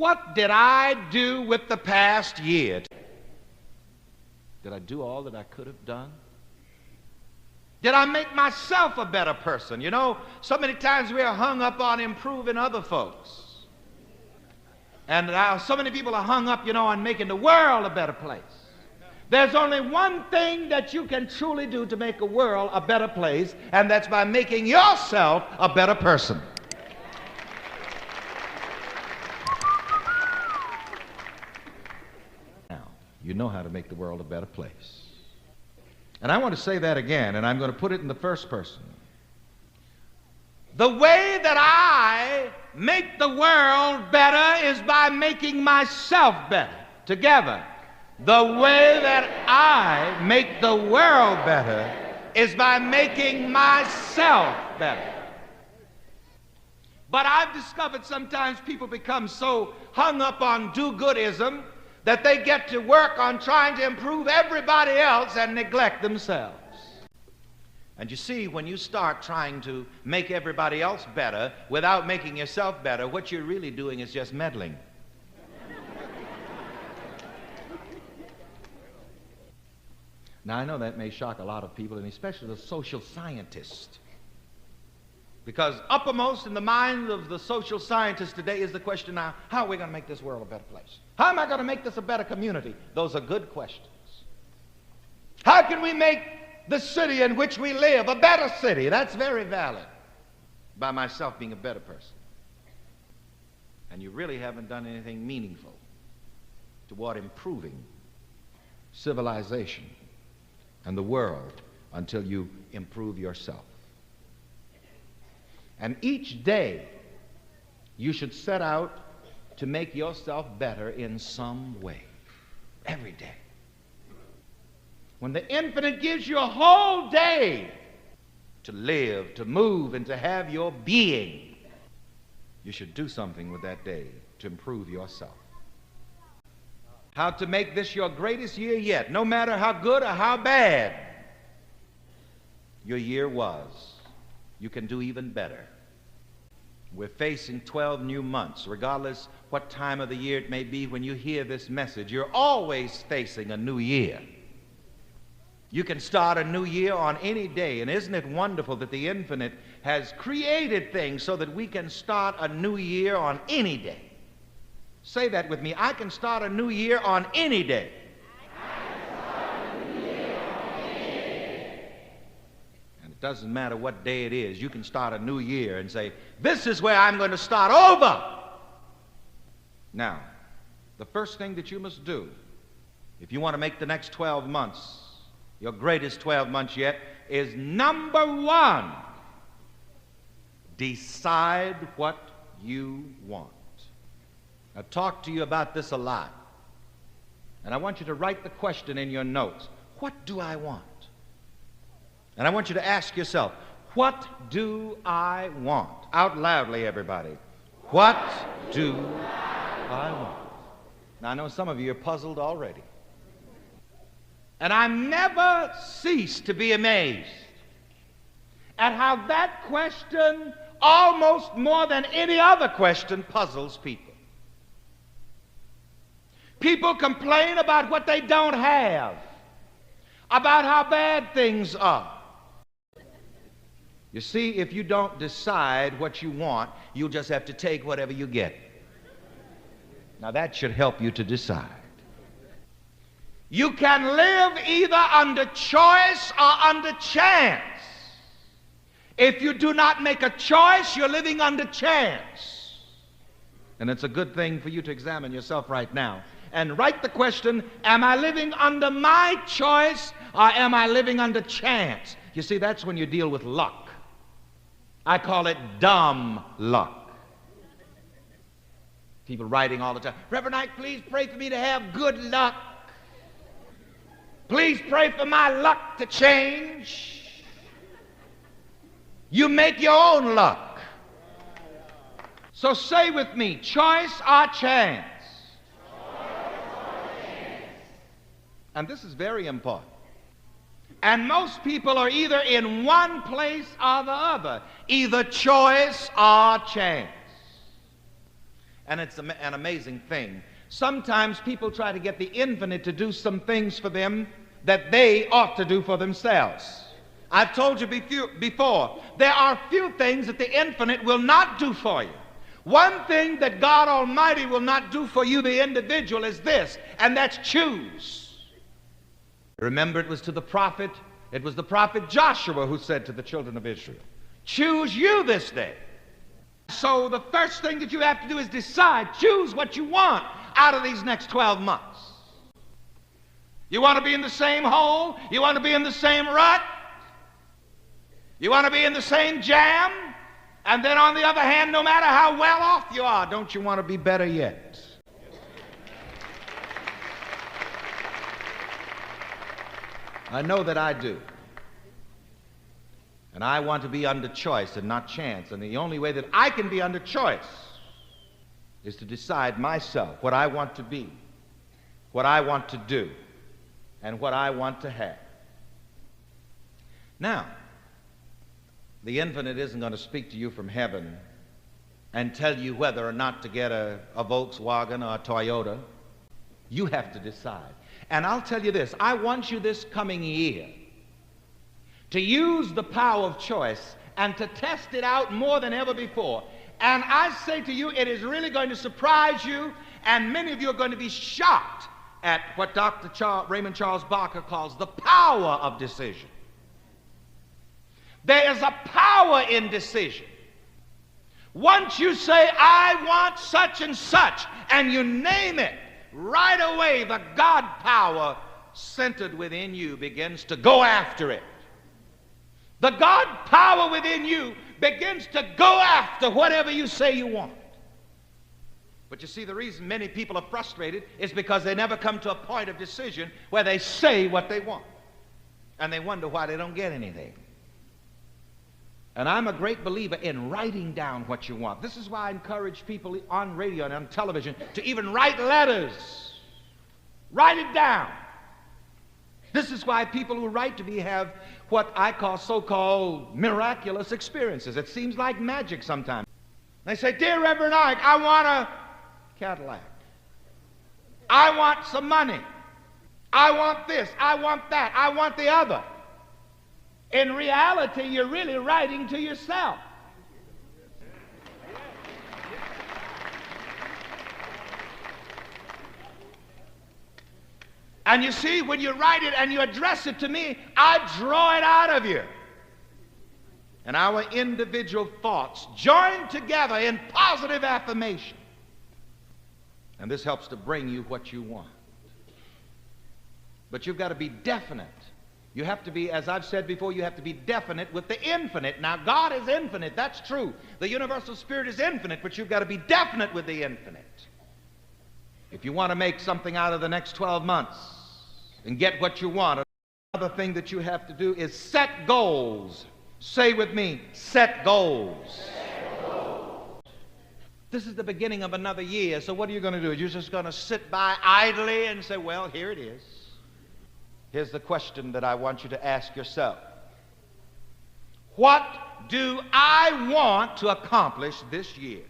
What did I do with the past year? Did I do all that I could have done? Did I make myself a better person? You know, so many times we are hung up on improving other folks. And so many people are hung up, on making the world a better place. There's only one thing that you can truly do to make a world a better place, and that's by making yourself a better person. Now, you know how to make the world a better place. And I want to say that again, and I'm going to put it in the first person. The way that I make the world better is by making myself better. Together. The way that I make the world better is by making myself better. But I've discovered sometimes people become so hung up on do-goodism that they get to work on trying to improve everybody else and neglect themselves. And you see, when you start trying to make everybody else better without making yourself better, what you're really doing is just meddling. Now, I know that may shock a lot of people, and especially the social scientists. Because uppermost in the mind of the social scientists today is the question now, how are we going to make this world a better place? How am I going to make this a better community? Those are good questions. How can we make the city in which we live a better city? That's very valid. By myself being a better person. And you really haven't done anything meaningful toward improving civilization and the world until you improve yourself. And each day you should set out to make yourself better in some way. Every day. When the infinite gives you a whole day to live, to move, and to have your being, you should do something with that day to improve yourself. How to make this your greatest year yet, no matter how good or how bad your year was. You can do even better. We're facing 12 new months. Regardless what time of the year it may be when you hear this message, you're always facing a new year. You can start a new year on any day, and isn't it wonderful that the infinite has created things so that we can start a new year on any day? Say that with me. I can start a new year on any day. And it doesn't matter what day it is. You can start a new year and say, this is where I'm going to start over. Now, the first thing that you must do, if you want to make the next 12 months your greatest 12 months yet, is number one, decide what you want. I've talked to you about this a lot, and I want you to write the question in your notes. What do I want? And I want you to ask yourself, what do I want? Out loudly, everybody. What do I want? Now, I know some of you are puzzled already. And I never cease to be amazed at how that question, almost more than any other question, puzzles people. People complain about what they don't have, about how bad things are. You see, if you don't decide what you want, you'll just have to take whatever you get. Now that should help you to decide. You can live either under choice or under chance. If you do not make a choice, you're living under chance. And it's a good thing for you to examine yourself right now and write the question, am I living under my choice or am I living under chance? You see, that's when you deal with luck. I call it dumb luck. People writing all the time, Reverend Ike, please pray for me to have good luck. Please pray for my luck to change. You make your own luck. So say with me, choice or chance? And this is very important. And most people are either in one place or the other, either choice or chance. And it's an amazing thing. Sometimes people try to get the infinite to do some things for them that they ought to do for themselves. I've told you before, there are few things that the infinite will not do for you. One thing that God Almighty will not do for you, the individual, is this, and that's choose. Remember, it was the prophet Joshua who said to the children of Israel, choose you this day. So the first thing that you have to do is decide, choose what you want out of these next 12 months. You want to be in the same hole? You want to be in the same rut? You want to be in the same jam? And then on the other hand, no matter how well off you are, don't you want to be better yet? I know that I do. And I want to be under choice and not chance. And the only way that I can be under choice is to decide myself what I want to be, what I want to do, and what I want to have. Now, the infinite isn't going to speak to you from heaven and tell you whether or not to get a Volkswagen or a Toyota. You have to decide. And I'll tell you this, I want you this coming year to use the power of choice and to test it out more than ever before. And I say to you, it is really going to surprise you, and many of you are going to be shocked at what Dr. Raymond Charles Barker calls the power of decision. There is a power in decision. Once you say, I want such and such, and you name it, right away the God power centered within you begins to go after it. The God power within you begins to go after whatever you say you want. But you see, the reason many people are frustrated is because they never come to a point of decision where they say what they want. And they wonder why they don't get anything. And I'm a great believer in writing down what you want. This is why I encourage people on radio and on television to even write letters. Write it down. This is why people who write to me have what I call so-called miraculous experiences. It seems like magic sometimes. They say, Dear Reverend Ike, I want a Cadillac. I want some money. I want this. I want that. I want the other. In reality, you're really writing to yourself. And you see, when you write it and you address it to me, I draw it out of you. And our individual thoughts join together in positive affirmation. And this helps to bring you what you want. But you've got to be definite. You have to be, as I've said before, you have to be definite with the infinite. Now, God is infinite, that's true. The universal spirit is infinite, but you've got to be definite with the infinite. If you want to make something out of the next 12 months and get what you want, another thing that you have to do is set goals. Say with me, set goals. Set goals. This is the beginning of another year, so what are you going to do? You're just going to sit by idly and say, well, here it is. Here's the question that I want you to ask yourself. What do I want to accomplish this year?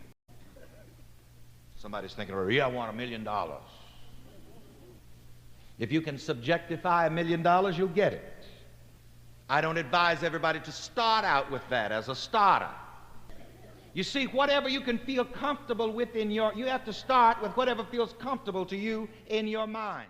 Somebody's thinking, oh, yeah, I want $1 million. If you can subjectify $1 million, you'll get it. I don't advise everybody to start out with that as a starter. You see, whatever you can feel comfortable with you have to start with whatever feels comfortable to you in your mind.